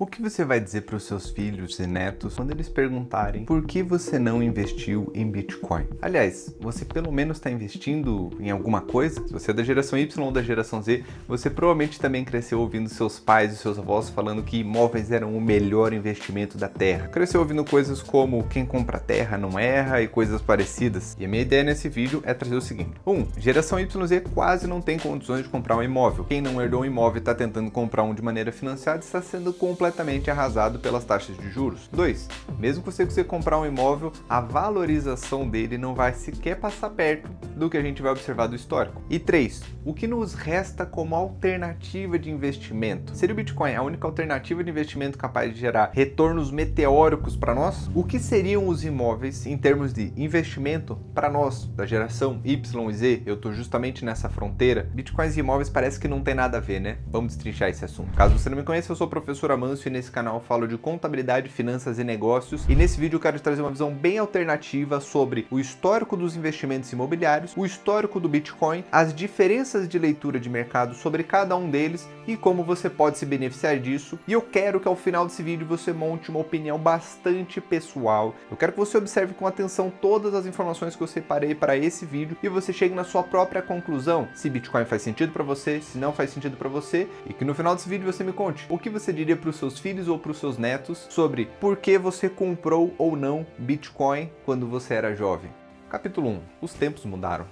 O que você vai dizer para os seus filhos e netos quando eles perguntarem por que você não investiu em Bitcoin? Aliás, você pelo menos está investindo em alguma coisa? Se você é da geração Y ou da geração Z, você provavelmente também cresceu ouvindo seus pais e seus avós falando que imóveis eram o melhor investimento da terra. Cresceu ouvindo coisas como quem compra terra não erra e coisas parecidas. E a minha ideia nesse vídeo é trazer o seguinte. Geração YZ quase não tem condições de comprar um imóvel. Quem não herdou um imóvel e está tentando comprar um de maneira financiada está sendo completamente arrasado pelas taxas de juros. 2. Mesmo que você comprar um imóvel, a valorização dele não vai sequer passar perto do que a gente vai observar do histórico. E 3. O que nos resta como alternativa de investimento? Seria o Bitcoin a única alternativa de investimento capaz de gerar retornos meteóricos para nós? O que seriam os imóveis em termos de investimento para nós, da geração Y e Z? Eu estou justamente nessa fronteira. Bitcoins e imóveis parece que não tem nada a ver, né? Vamos destrinchar esse assunto. Caso você não me conheça, eu sou o professor Amâncio e nesse canal eu falo de contabilidade, finanças e negócios. E nesse vídeo eu quero trazer uma visão bem alternativa sobre o histórico dos investimentos imobiliários, o histórico do Bitcoin, as diferenças de leitura de mercado sobre cada um deles e como você pode se beneficiar disso. E eu quero que ao final desse vídeo você monte uma opinião bastante pessoal. Eu quero que você observe com atenção todas as informações que eu separei para esse vídeo e você chegue na sua própria conclusão, se Bitcoin faz sentido para você, se não faz sentido para você, e que no final desse vídeo você me conte o que você diria para os seus filhos ou para os seus netos sobre por que você comprou ou não Bitcoin quando você era jovem. Capítulo 1. Os tempos mudaram.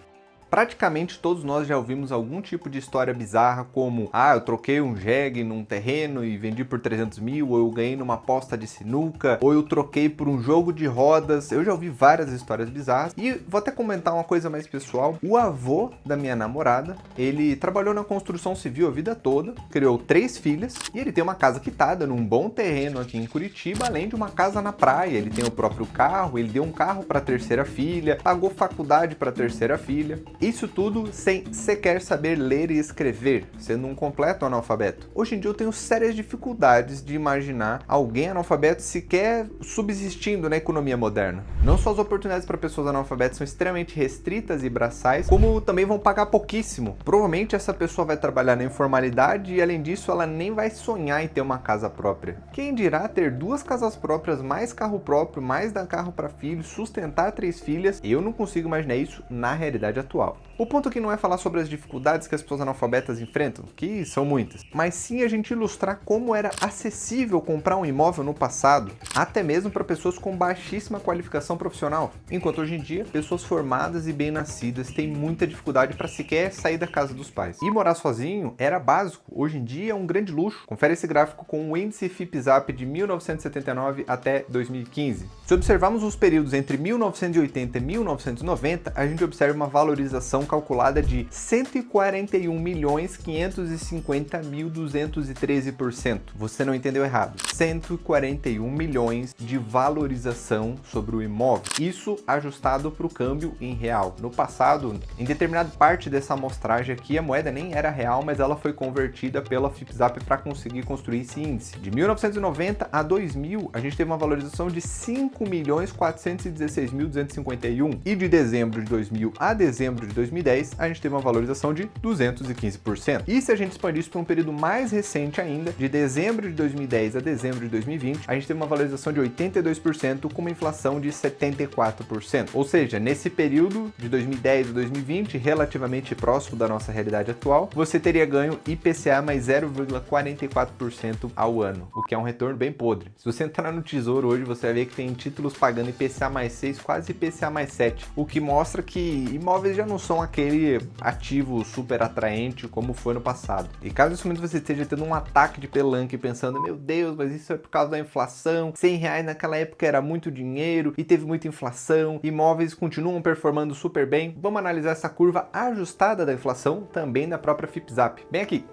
Praticamente todos nós já ouvimos algum tipo de história bizarra como eu troquei um jegue num terreno e vendi por 300 mil, ou eu ganhei numa aposta de sinuca, ou eu troquei por um jogo de rodas. Eu já ouvi várias histórias bizarras e vou até comentar uma coisa mais pessoal. O avô da minha namorada, ele trabalhou na construção civil a vida toda, criou 3 filhas e ele tem uma casa quitada num bom terreno aqui em Curitiba, além de uma casa na praia. Ele tem o próprio carro, ele deu um carro para a terceira filha, pagou faculdade para a terceira filha. Isso tudo sem sequer saber ler e escrever, sendo um completo analfabeto. Hoje em dia eu tenho sérias dificuldades de imaginar alguém analfabeto sequer subsistindo na economia moderna. Não só as oportunidades para pessoas analfabetas são extremamente restritas e braçais, como também vão pagar pouquíssimo. Provavelmente essa pessoa vai trabalhar na informalidade e além disso ela nem vai sonhar em ter uma casa própria. Quem dirá ter 2 casas próprias, mais carro próprio, mais dar carro para filhos, sustentar 3 filhas? Eu não consigo imaginar isso na realidade atual. O ponto aqui não é falar sobre as dificuldades que as pessoas analfabetas enfrentam, que são muitas, mas sim a gente ilustrar como era acessível comprar um imóvel no passado, até mesmo para pessoas com baixíssima qualificação profissional, enquanto hoje em dia pessoas formadas e bem-nascidas têm muita dificuldade para sequer sair da casa dos pais. E morar sozinho era básico, hoje em dia é um grande luxo. Confere esse gráfico com o índice FIPZAP de 1979 até 2015. Se observarmos os períodos entre 1980 e 1990, a gente observa uma valorização calculada de 141.550.213%. Você não entendeu errado. 141 milhões de valorização sobre o imóvel. Isso ajustado para o câmbio em real. No passado, em determinada parte dessa amostragem aqui, a moeda nem era real, mas ela foi convertida pela FIPZAP para conseguir construir esse índice. De 1990 a 2000, a gente teve uma valorização de 5.416.251 e de dezembro de 2000 a dezembro de 2010, a gente teve uma valorização de 215%. E se a gente expandir isso para um período mais recente ainda, de dezembro de 2010 a dezembro de 2020, a gente teve uma valorização de 82% com uma inflação de 74%. Ou seja, nesse período de 2010 a 2020, relativamente próximo da nossa realidade atual, você teria ganho IPCA mais 0,44% ao ano, o que é um retorno bem podre. Se você entrar no Tesouro hoje, você vai ver que tem títulos pagando IPCA mais 6, quase IPCA mais 7, o que mostra que imóveis já não são aquele ativo super atraente como foi no passado. E caso nesse momento você esteja tendo um ataque de pelanque pensando, meu Deus, mas isso é por causa da inflação, R$100 naquela época era muito dinheiro e teve muita inflação, imóveis continuam performando super bem, vamos analisar essa curva ajustada da inflação também da própria FIPZAP. Bem aqui.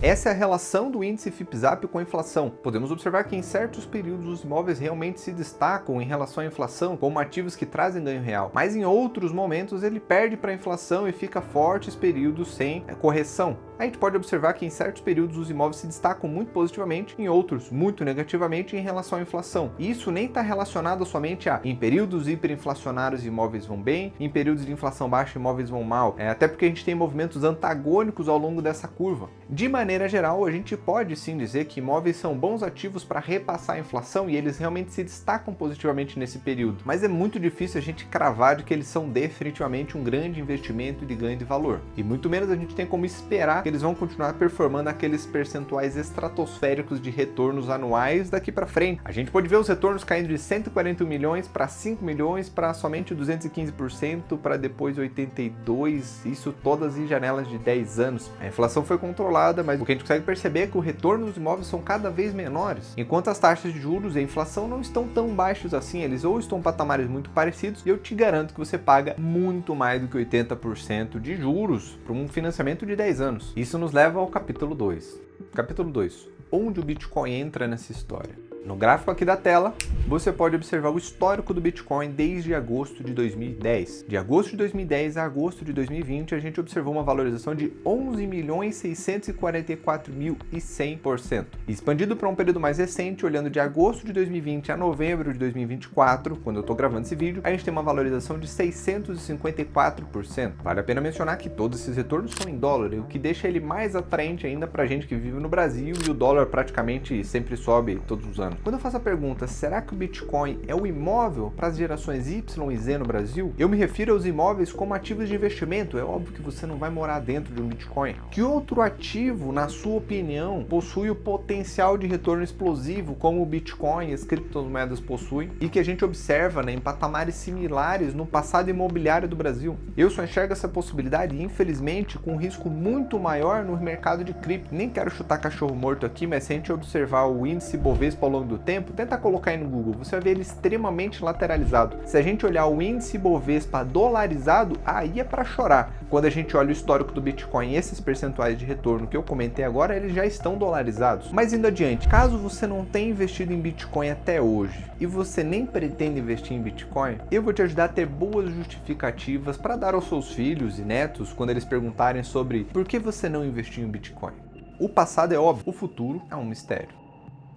Essa é a relação do índice FIPZAP com a inflação. Podemos observar que em certos períodos os imóveis realmente se destacam em relação à inflação como ativos que trazem ganho real, mas em outros momentos ele perde para a inflação e fica fortes períodos sem correção. A gente pode observar que em certos períodos os imóveis se destacam muito positivamente, em outros muito negativamente em relação à inflação. E isso nem está relacionado somente a em períodos hiperinflacionários imóveis vão bem, em períodos de inflação baixa imóveis vão mal, até porque a gente tem movimentos antagônicos ao longo dessa curva. De De maneira geral, a gente pode sim dizer que imóveis são bons ativos para repassar a inflação e eles realmente se destacam positivamente nesse período, mas é muito difícil a gente cravar de que eles são definitivamente um grande investimento de ganho de valor, e muito menos a gente tem como esperar que eles vão continuar performando aqueles percentuais estratosféricos de retornos anuais daqui para frente. A gente pode ver os retornos caindo de 141 milhões para 5 milhões para somente 215% para depois 82%, isso todas em janelas de 10 anos. A inflação foi controlada, mas o que a gente consegue perceber é que o retorno dos imóveis são cada vez menores, enquanto as taxas de juros e a inflação não estão tão baixos assim, eles ou estão em patamares muito parecidos, e eu te garanto que você paga muito mais do que 80% de juros para um financiamento de 10 anos. Isso nos leva ao capítulo 2. Capítulo 2. Onde o Bitcoin entra nessa história? No gráfico aqui da tela, você pode observar o histórico do Bitcoin desde agosto de 2010. De agosto de 2010 a agosto de 2020, a gente observou uma valorização de 11.644.100%. Expandido para um período mais recente, olhando de agosto de 2020 a novembro de 2024, quando eu estou gravando esse vídeo, a gente tem uma valorização de 654%. Vale a pena mencionar que todos esses retornos são em dólar, o que deixa ele mais atraente ainda para a gente que vive no Brasil e o dólar praticamente sempre sobe todos os anos. Quando eu faço a pergunta, será que o Bitcoin é o imóvel para as gerações Y e Z no Brasil? Eu me refiro aos imóveis como ativos de investimento. É óbvio que você não vai morar dentro de um Bitcoin. Que outro ativo, na sua opinião, possui o potencial de retorno explosivo como o Bitcoin e as criptomoedas possuem e que a gente observa, né, em patamares similares no passado imobiliário do Brasil? Eu só enxergo essa possibilidade, infelizmente, com um risco muito maior no mercado de cripto. Nem quero chutar cachorro morto aqui, mas se a gente observar o índice Bovespa ao longo do tempo, tenta colocar aí no Google, você vai ver ele extremamente lateralizado. Se a gente olhar o índice Bovespa dolarizado, aí é para chorar. Quando a gente olha o histórico do Bitcoin e esses percentuais de retorno que eu comentei agora, eles já estão dolarizados. Mas indo adiante, caso você não tenha investido em Bitcoin até hoje e você nem pretende investir em Bitcoin, eu vou te ajudar a ter boas justificativas para dar aos seus filhos e netos quando eles perguntarem sobre por que você não investiu em Bitcoin. O passado é óbvio, o futuro é um mistério.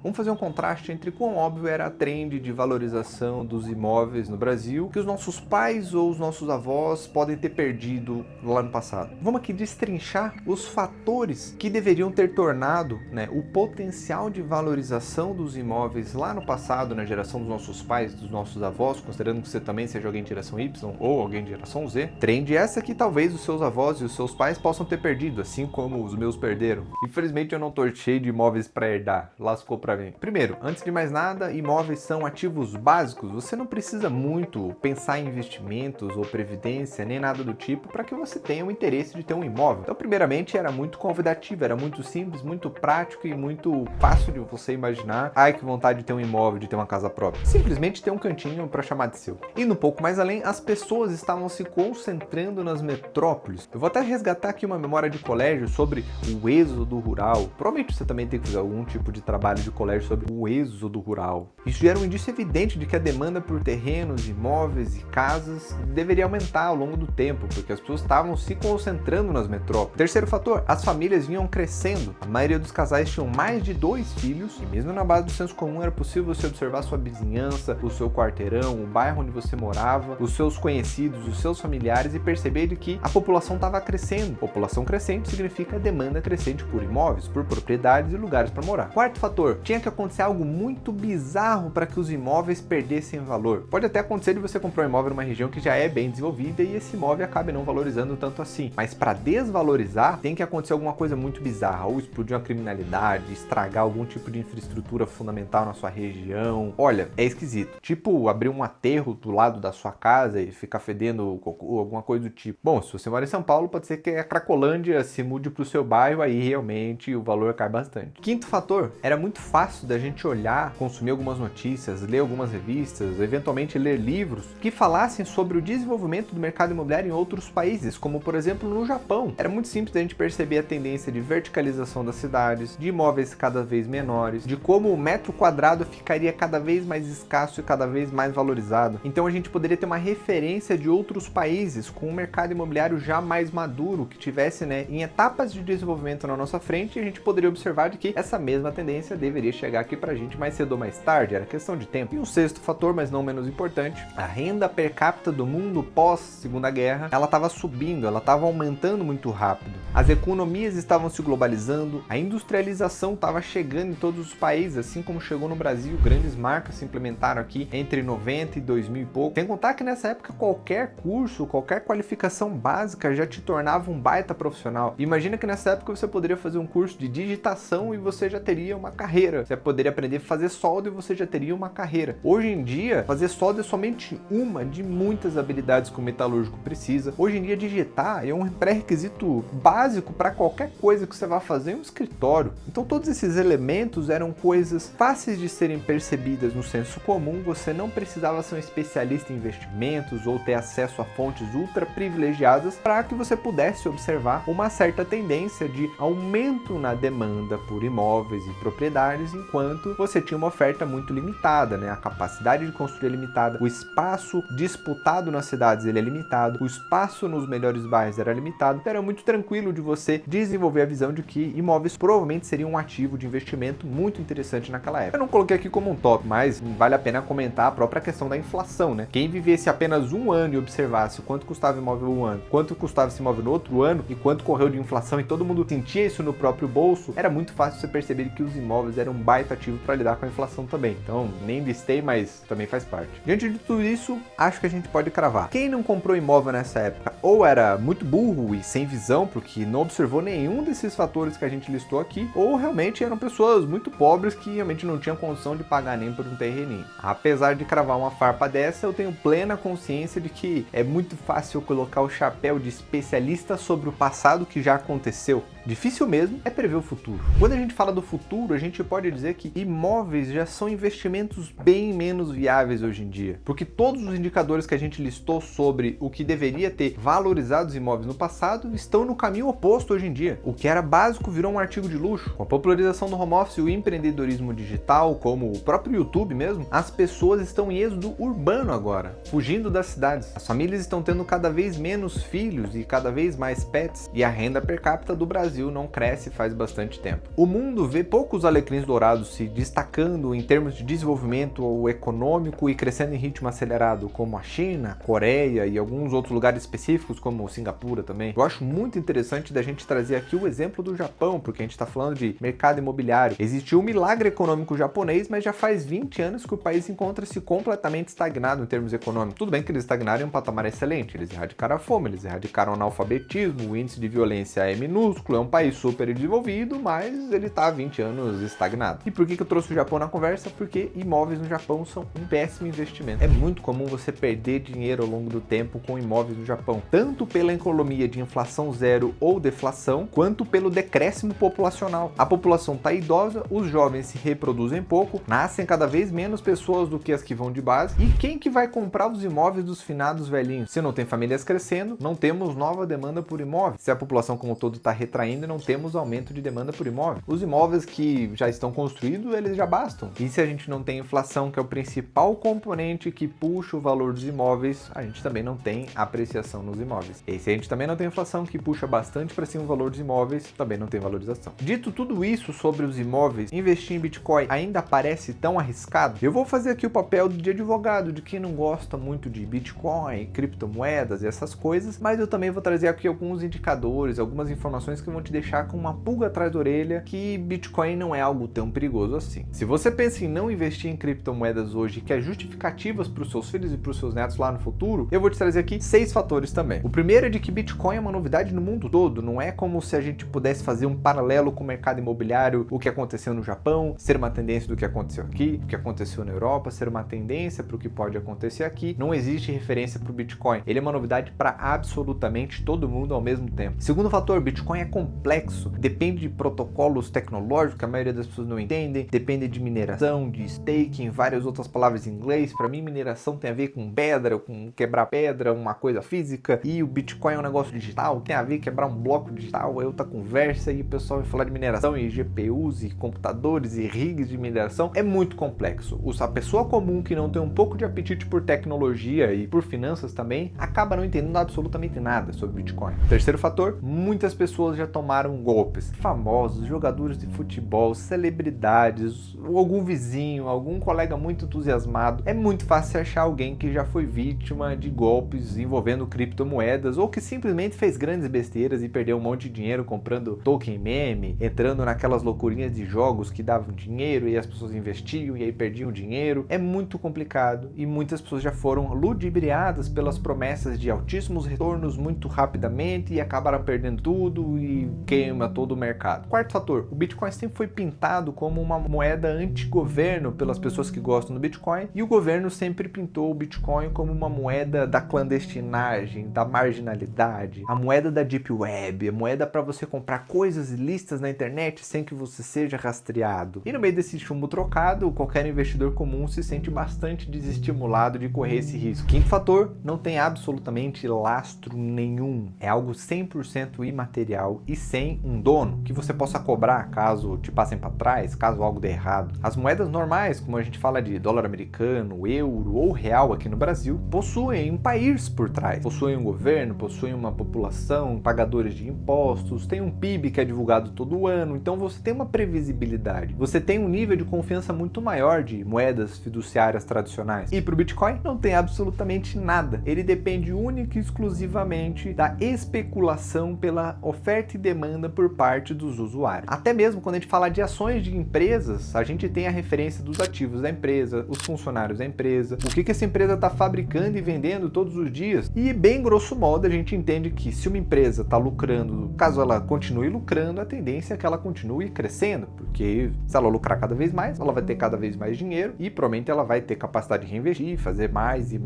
Vamos fazer um contraste entre quão óbvio era a trend de valorização dos imóveis no Brasil que os nossos pais ou os nossos avós podem ter perdido lá no passado. Vamos aqui destrinchar os fatores que deveriam ter tornado, né, o potencial de valorização dos imóveis lá no passado, na geração dos nossos pais, dos nossos avós, considerando que você também seja alguém de geração Y ou alguém de geração Z. Trend essa que talvez os seus avós e os seus pais possam ter perdido, assim como os meus perderam. Infelizmente eu não tô cheio de imóveis para herdar, lascou para mim. Primeiro, antes de mais nada, imóveis são ativos básicos. Você não precisa muito pensar em investimentos ou previdência, nem nada do tipo, para que você tenha o interesse de ter um imóvel. Então, primeiramente, era muito convidativo, era muito simples, muito prático e muito fácil de você imaginar. Ai, que vontade de ter um imóvel, de ter uma casa própria. Simplesmente ter um cantinho para chamar de seu. Indo um pouco mais além, as pessoas estavam se concentrando nas metrópoles. Eu vou até resgatar aqui uma memória de colégio sobre o êxodo rural. Provavelmente você também tem que fazer algum tipo de trabalho de colégio sobre o êxodo rural. Isso já era um indício evidente de que a demanda por terrenos, imóveis e casas deveria aumentar ao longo do tempo, porque as pessoas estavam se concentrando nas metrópoles. Terceiro fator, as famílias vinham crescendo. A maioria dos casais tinham mais de 2 filhos, e mesmo na base do senso comum era possível você observar sua vizinhança, o seu quarteirão, o bairro onde você morava, os seus conhecidos, os seus familiares e perceber de que a população estava crescendo. População crescente significa demanda crescente por imóveis, por propriedades e lugares para morar. Quarto fator, tinha que acontecer algo muito bizarro para que os imóveis perdessem valor. Pode até acontecer de você comprar um imóvel numa região que já é bem desenvolvida e esse imóvel acabe não valorizando tanto assim. Mas para desvalorizar, tem que acontecer alguma coisa muito bizarra, ou explodir uma criminalidade, estragar algum tipo de infraestrutura fundamental na sua região. Olha, é esquisito. Tipo, abrir um aterro do lado da sua casa e ficar fedendo cocô, alguma coisa do tipo. Bom, se você mora em São Paulo, pode ser que a Cracolândia se mude para o seu bairro, aí realmente o valor cai bastante. Quinto fator, era muito fácil da gente olhar, consumir algumas notícias, ler algumas revistas, eventualmente ler livros que falassem sobre o desenvolvimento do mercado imobiliário em outros países, como por exemplo no Japão. Era muito simples da gente perceber a tendência de verticalização das cidades, de imóveis cada vez menores, de como o metro quadrado ficaria cada vez mais escasso e cada vez mais valorizado. Então a gente poderia ter uma referência de outros países com um mercado imobiliário já mais maduro, que tivesse, né, em etapas de desenvolvimento na nossa frente, e a gente poderia observar de que essa mesma tendência deveria iria chegar aqui pra gente mais cedo ou mais tarde, era questão de tempo. E o sexto fator, mas não menos importante, a renda per capita do mundo pós Segunda Guerra, ela estava subindo, ela estava aumentando muito rápido. As economias estavam se globalizando, a industrialização estava chegando em todos os países, assim como chegou no Brasil. Grandes marcas se implementaram aqui entre 90 e 2000 e pouco. Sem contar que nessa época qualquer curso, qualquer qualificação básica já te tornava um baita profissional. Imagina que nessa época você poderia fazer um curso de digitação e você já teria uma carreira. Você poderia aprender a fazer solda e você já teria uma carreira. Hoje em dia, fazer solda é somente uma de muitas habilidades que o metalúrgico precisa. Hoje em dia, digitar é um pré-requisito básico para qualquer coisa que você vá fazer em um escritório. Então todos esses elementos eram coisas fáceis de serem percebidas no senso comum. Você não precisava ser um especialista em investimentos ou ter acesso a fontes ultra privilegiadas para que você pudesse observar uma certa tendência de aumento na demanda por imóveis e propriedades, enquanto você tinha uma oferta muito limitada, né? A capacidade de construir é limitada, o espaço disputado nas cidades ele é limitado, o espaço nos melhores bairros era limitado, então era muito tranquilo de você desenvolver a visão de que imóveis provavelmente seriam um ativo de investimento muito interessante naquela época. Eu não coloquei aqui como um top, mas vale a pena comentar a própria questão da inflação, né? Quem vivesse apenas um ano e observasse quanto custava o imóvel um ano, quanto custava esse imóvel no outro ano e quanto correu de inflação e todo mundo sentia isso no próprio bolso, era muito fácil você perceber que os imóveis eram um baita ativo para lidar com a inflação também. Então, nem listei, mas também faz parte. Diante de tudo isso, acho que a gente pode cravar. Quem não comprou imóvel nessa época ou era muito burro e sem visão, porque não observou nenhum desses fatores que a gente listou aqui, ou realmente eram pessoas muito pobres que realmente não tinham condição de pagar nem por um terreninho. Apesar de cravar uma farpa dessa, eu tenho plena consciência de que é muito fácil colocar o chapéu de especialista sobre o passado que já aconteceu. Difícil mesmo é prever o futuro. Quando a gente fala do futuro, a gente pode dizer que imóveis já são investimentos bem menos viáveis hoje em dia, porque todos os indicadores que a gente listou sobre o que deveria ter valorizado os imóveis no passado estão no caminho oposto hoje em dia. O que era básico virou um artigo de luxo. Com a popularização do home office e o empreendedorismo digital, como o próprio YouTube mesmo, as pessoas estão em êxodo urbano agora, fugindo das cidades. As famílias estão tendo cada vez menos filhos e cada vez mais pets, e a renda per capita do Brasil não cresce faz bastante tempo. O mundo vê poucos alecrins dourados se destacando em termos de desenvolvimento econômico e crescendo em ritmo acelerado, como a China, a Coreia e alguns outros lugares específicos, como Singapura também. Eu acho muito interessante da gente trazer aqui o exemplo do Japão, porque a gente está falando de mercado imobiliário. Existiu um milagre econômico japonês, mas já faz 20 anos que o país encontra-se completamente estagnado em termos econômicos. Tudo bem que eles estagnaram em um patamar excelente, eles erradicaram a fome, eles erradicaram o analfabetismo, o índice de violência é minúsculo, é um país super desenvolvido, mas ele está há 20 anos estagnado. E por que eu trouxe o Japão na conversa? Porque imóveis no Japão são um péssimo investimento. É muito comum você perder dinheiro ao longo do tempo com imóveis no Japão, tanto pela economia de inflação zero ou deflação, quanto pelo decréscimo populacional. A população está idosa, os jovens se reproduzem pouco, nascem cada vez menos pessoas do que as que vão de base, e quem que vai comprar os imóveis dos finados velhinhos? Se não tem famílias crescendo, não temos nova demanda por imóveis. Se a população como um todo está retraindo, não temos aumento de demanda por imóvel. Os imóveis que já estão construídos, eles já bastam. E se a gente não tem inflação, que é o principal componente que puxa o valor dos imóveis, a gente também não tem apreciação nos imóveis. E se a gente também não tem inflação, que puxa bastante para cima o valor dos imóveis, também não tem valorização. Dito tudo isso sobre os imóveis, investir em Bitcoin ainda parece tão arriscado? Eu vou fazer aqui o papel de advogado, de quem não gosta muito de Bitcoin, criptomoedas e essas coisas, mas eu também vou trazer aqui alguns indicadores, algumas informações que vão te deixar com uma pulga atrás da orelha que Bitcoin não é algo tão perigoso assim. Se você pensa em não investir em criptomoedas hoje, que é justificativas para os seus filhos e para os seus netos lá no futuro, eu vou te trazer aqui 6 fatores também. O primeiro é de que Bitcoin é uma novidade no mundo todo, não é como se a gente pudesse fazer um paralelo com o mercado imobiliário, o que aconteceu no Japão, ser uma tendência do que aconteceu aqui, o que aconteceu na Europa, ser uma tendência para o que pode acontecer aqui. Não existe referência para o Bitcoin. Ele é uma novidade para absolutamente todo mundo ao mesmo tempo. Segundo fator, Bitcoin é complexo, depende de protocolos tecnológicos que a maioria das pessoas não entendem, depende de mineração, de staking, várias outras palavras em inglês. Para mim, mineração tem a ver com pedra, com quebrar pedra, uma coisa física, e o Bitcoin é um negócio digital, tem a ver com quebrar um bloco digital, é outra conversa, e o pessoal vai falar de mineração e GPUs e computadores e rigs de mineração. É muito complexo. A pessoa comum que não tem um pouco de apetite por tecnologia e por finanças também, acaba não entendendo absolutamente nada sobre Bitcoin. Terceiro fator, muitas pessoas já estão tomaram golpes? Famosos, jogadores de futebol, celebridades, algum vizinho, algum colega muito entusiasmado. É muito fácil achar alguém que já foi vítima de golpes envolvendo criptomoedas ou que simplesmente fez grandes besteiras e perdeu um monte de dinheiro comprando token meme, entrando naquelas loucurinhas de jogos que davam dinheiro e as pessoas investiam e aí perdiam dinheiro. É muito complicado e muitas pessoas já foram ludibriadas pelas promessas de altíssimos retornos muito rapidamente e acabaram perdendo tudo e queima todo o mercado. Quarto fator, o Bitcoin sempre foi pintado como uma moeda anti-governo pelas pessoas que gostam do Bitcoin e o governo sempre pintou o Bitcoin como uma moeda da clandestinagem, da marginalidade, a moeda da Deep Web, a moeda para você comprar coisas ilícitas na internet sem que você seja rastreado. E no meio desse chumbo trocado, qualquer investidor comum se sente bastante desestimulado de correr esse risco. Quinto fator, não tem absolutamente lastro nenhum. É algo 100% imaterial e sem um dono que você possa cobrar caso te passem para trás, caso algo dê errado. As moedas normais, como a gente fala de dólar americano, euro ou real aqui no Brasil, possuem um país por trás. Possuem um governo, possuem uma população, pagadores de impostos, tem um PIB que é divulgado todo ano, então você tem uma previsibilidade. Você tem um nível de confiança muito maior de moedas fiduciárias tradicionais. E para o Bitcoin não tem absolutamente nada. Ele depende única e exclusivamente da especulação pela oferta e demanda por parte dos usuários. Até mesmo quando a gente fala de ações de empresas, a gente tem a referência dos ativos da empresa, os funcionários da empresa, o que essa empresa está fabricando e vendendo todos os dias. E bem grosso modo a gente entende que se uma empresa está lucrando, caso ela continue lucrando, a tendência é que ela continue crescendo, porque se ela lucrar cada vez mais, ela vai ter cada vez mais dinheiro e provavelmente ela vai ter capacidade de reinvestir, fazer mais e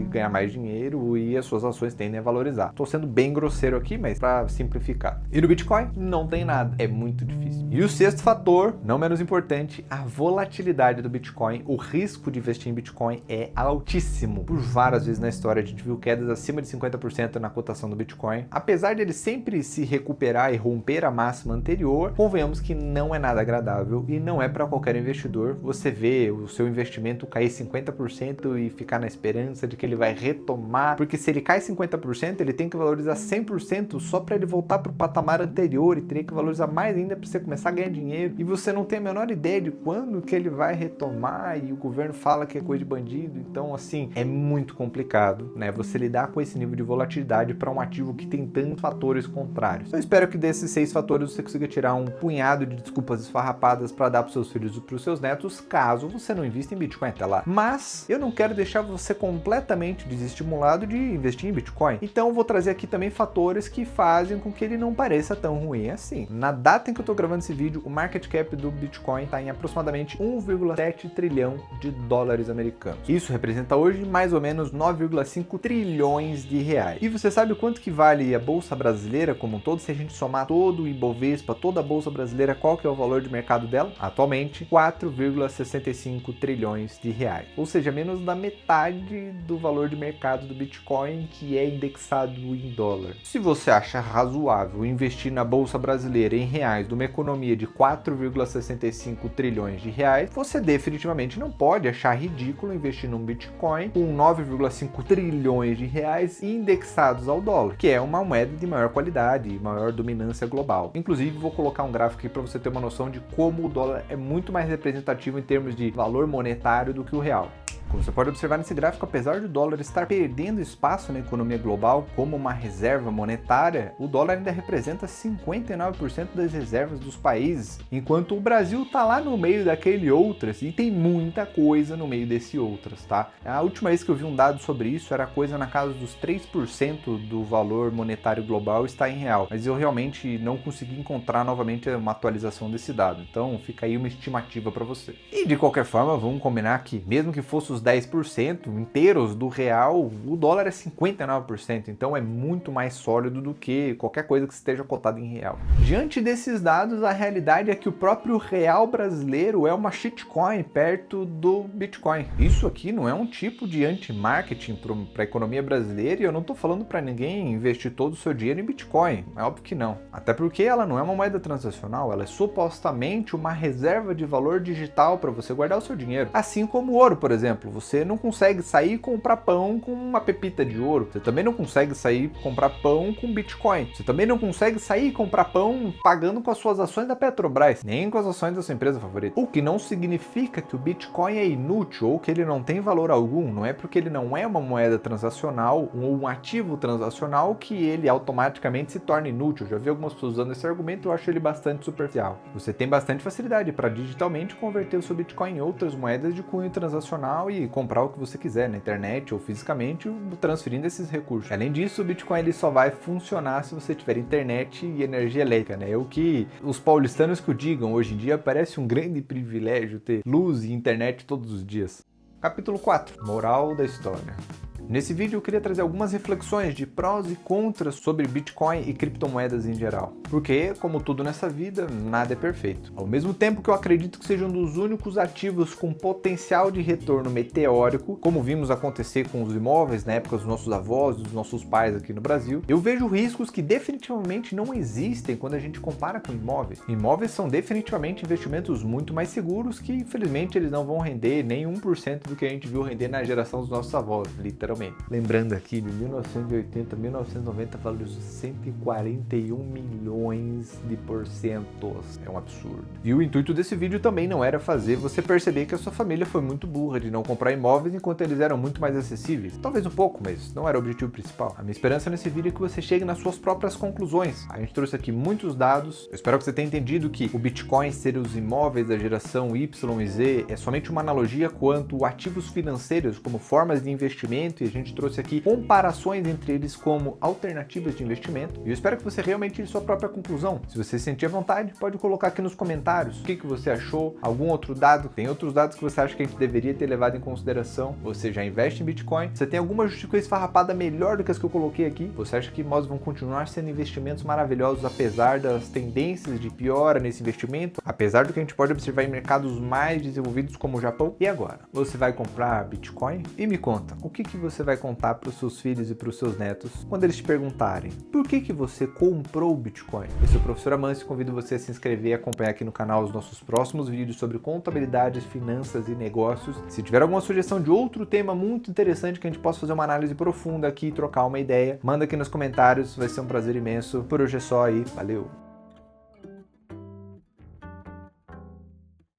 ganhar mais dinheiro e as suas ações tendem a valorizar. Estou sendo bem grosseiro aqui, mas para simplificar. E no Bitcoin não tem nada, é muito difícil. E o sexto fator, não menos importante, a volatilidade do Bitcoin. O risco de investir em Bitcoin é altíssimo. Por várias vezes na história a gente viu quedas acima de 50% na cotação do Bitcoin. Apesar de ele sempre se recuperar e romper a máxima anterior, convenhamos que não é nada agradável e não é para qualquer investidor. Você vê o seu investimento cair 50% e ficar na esperança de que ele vai retomar, porque se ele cai 50%, ele tem que valorizar 100% só para ele voltar para o patamar anterior e teria que valorizar mais ainda para você começar a ganhar dinheiro. E você não tem a menor ideia de quando que ele vai retomar e o governo fala que é coisa de bandido. Então, assim, é muito complicado, né? Você lidar com esse nível de volatilidade para um ativo que tem tantos fatores contrários. Eu espero que desses 6 fatores você consiga tirar um punhado de desculpas esfarrapadas para dar para os seus filhos e para os seus netos, caso você não invista em Bitcoin até lá. Mas eu não quero deixar você completamente desestimulado de investir em Bitcoin. Então eu vou trazer aqui também fatores que fazem com que ele não pareça tão ruim assim. Na data em que eu estou gravando esse vídeo, o market cap do Bitcoin está em aproximadamente 1,7 trilhão de dólares americanos. Isso representa hoje mais ou menos 9,5 trilhões de reais. E você sabe quanto que vale a bolsa brasileira como um todo? Se a gente somar todo o Ibovespa, toda a bolsa brasileira, qual que é o valor de mercado dela? Atualmente, 4,65 trilhões de reais. Ou seja, menos da metade do valor de mercado do Bitcoin, que é indexado em dólar. Se você acha razoável investir na bolsa brasileira em reais de uma economia de 4,65 trilhões de reais, você definitivamente não pode achar ridículo investir num Bitcoin com 9,5 trilhões de reais indexados ao dólar, que é uma moeda de maior qualidade e maior dominância global. Inclusive, vou colocar um gráfico aqui para você ter uma noção de como o dólar é muito mais representativo em termos de valor monetário do que o real. Como você pode observar nesse gráfico, apesar do dólar estar perdendo espaço na economia global como uma reserva monetária, o dólar ainda representa 59% das reservas dos países, enquanto o Brasil está lá no meio daquele outras e tem muita coisa no meio desse outras, tá? A última vez que eu vi um dado sobre isso era coisa na casa dos 3% do valor monetário global está em real, mas eu realmente não consegui encontrar novamente uma atualização desse dado, então fica aí uma estimativa para você. E de qualquer forma, vamos combinar que mesmo que fosse os 10% inteiros do real, o dólar é 59%, então é muito mais sólido do que qualquer coisa que esteja cotada em real. Diante desses dados, a realidade é que o próprio real brasileiro é uma shitcoin perto do Bitcoin. Isso aqui não é um tipo de anti-marketing para a economia brasileira e eu não estou falando para ninguém investir todo o seu dinheiro em Bitcoin, é óbvio que não. Até porque ela não é uma moeda transacional, ela é supostamente uma reserva de valor digital para você guardar o seu dinheiro. Assim como o ouro, por exemplo. exemplo, você não consegue sair e comprar pão com uma pepita de ouro. Você também não consegue sair e comprar pão com Bitcoin. Você também não consegue sair e comprar pão pagando com as suas ações da Petrobras, nem com as ações da sua empresa favorita. O que não significa que o Bitcoin é inútil ou que ele não tem valor algum. Não é porque ele não é uma moeda transacional ou um ativo transacional que ele automaticamente se torna inútil. Eu já vi algumas pessoas usando esse argumento e eu acho ele bastante superficial. Você tem bastante facilidade para digitalmente converter o seu Bitcoin em outras moedas de cunho transacional e comprar o que você quiser na internet ou fisicamente, transferindo esses recursos. Além disso, o Bitcoin ele só vai funcionar se você tiver internet e energia elétrica, né? O que os paulistanos que o digam hoje em dia parece um grande privilégio ter luz e internet todos os dias. Capítulo 4. Moral da história. Nesse vídeo eu queria trazer algumas reflexões de prós e contras sobre Bitcoin e criptomoedas em geral. Porque, como tudo nessa vida, nada é perfeito. Ao mesmo tempo que eu acredito que seja um dos únicos ativos com potencial de retorno meteórico, como vimos acontecer com os imóveis na época dos nossos avós e dos nossos pais aqui no Brasil, eu vejo riscos que definitivamente não existem quando a gente compara com imóveis. Imóveis são definitivamente investimentos muito mais seguros que, infelizmente, eles não vão render nem 1% do que a gente viu render na geração dos nossos avós, literalmente. Lembrando aqui, de 1980 a 1990, valor de 141 milhões de porcentos. É um absurdo. E o intuito desse vídeo também não era fazer você perceber que a sua família foi muito burra de não comprar imóveis enquanto eles eram muito mais acessíveis. Talvez um pouco, mas não era o objetivo principal. A minha esperança nesse vídeo é que você chegue nas suas próprias conclusões. A gente trouxe aqui muitos dados. Eu espero que você tenha entendido que o Bitcoin ser os imóveis da geração Y e Z é somente uma analogia quanto ativos financeiros como formas de investimento, e a gente trouxe aqui comparações entre eles como alternativas de investimento. E eu espero que você realmente tire sua própria conclusão. Se você sentir à vontade, pode colocar aqui nos comentários o que você achou, algum outro dado, tem outros dados que você acha que a gente deveria ter levado em consideração. Você já investe em Bitcoin? Você tem alguma justificativa esfarrapada melhor do que as que eu coloquei aqui? Você acha que imóveis vão continuar sendo investimentos maravilhosos apesar das tendências de piora nesse investimento? Apesar do que a gente pode observar em mercados mais desenvolvidos como o Japão? E agora? Você vai comprar Bitcoin? E me conta, o que você vai contar para os seus filhos e para os seus netos quando eles te perguntarem por que você comprou o Bitcoin? Eu sou o professor Amâncio e convido você a se inscrever e acompanhar aqui no canal os nossos próximos vídeos sobre contabilidade, finanças e negócios. Se tiver alguma sugestão de outro tema muito interessante que a gente possa fazer uma análise profunda aqui e trocar uma ideia, manda aqui nos comentários, vai ser um prazer imenso. Por hoje é só aí, valeu!